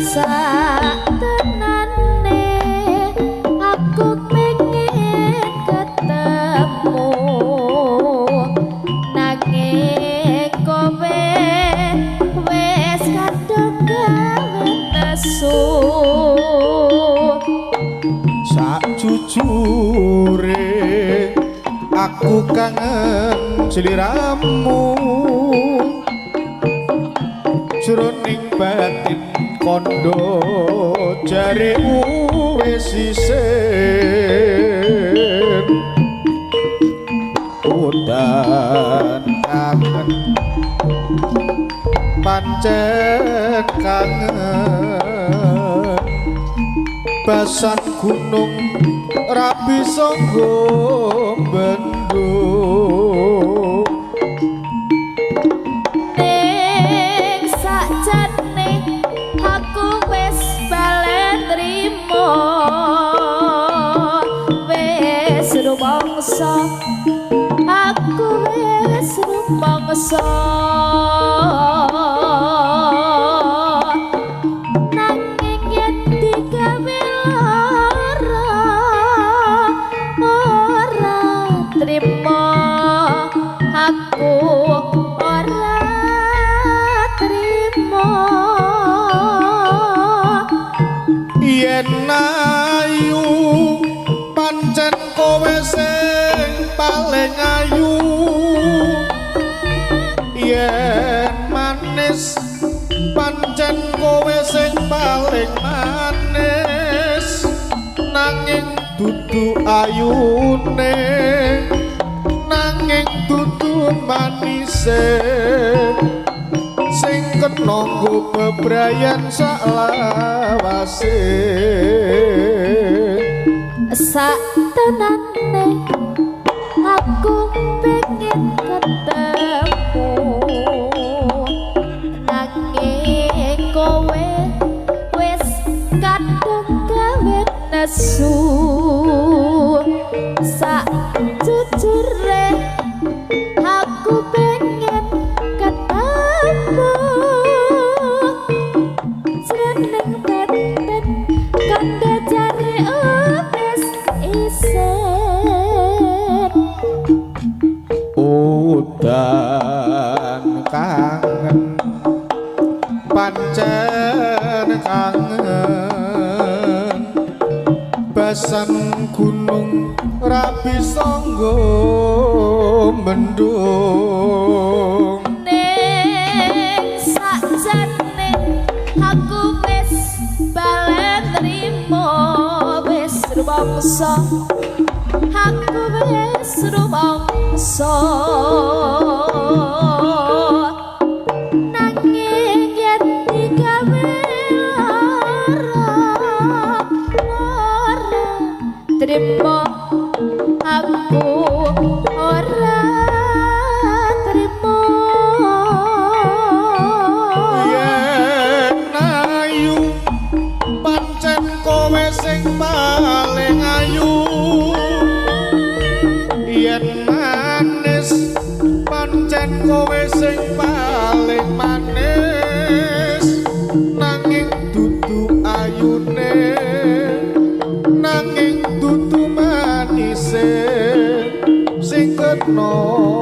satenane aku pengen ketemu nanging kowe wis kadung gawe nesu sakjujure aku kangen sliramu jroning batin kondo jaremu wis isin udan kangen pancen kangen basan gunung rabi sanggo bendung ning sakjane aku wis balen trimo wis rumangsa aku wis rumangsa nanging yen digawe lara ora trimo aku ora trimo yen ayu pancen kowe sing paling ayu yen manis pancen kowe sing paling manis nanging dudu ayune nanging dudu manise sing kena nggo bebrayan saklawase satenane aku pengen ketemu nanging kowe wis kadung gawe nesu sakjujure aku pengen ketemu jroning batin kandha jare wis isin udan kangen pancen kangen basan gunung rabi sanggo mendung ning sakjane aku wis balen trimo wis rumangsa aku wis rumangsa nanging yen digawe lara ora trimo aku ora trimo yen ayu pancen kowe sing paling ayu yen manis pancen kowe sing paling manis nanging dudu ayune nanging dudu manise sing kena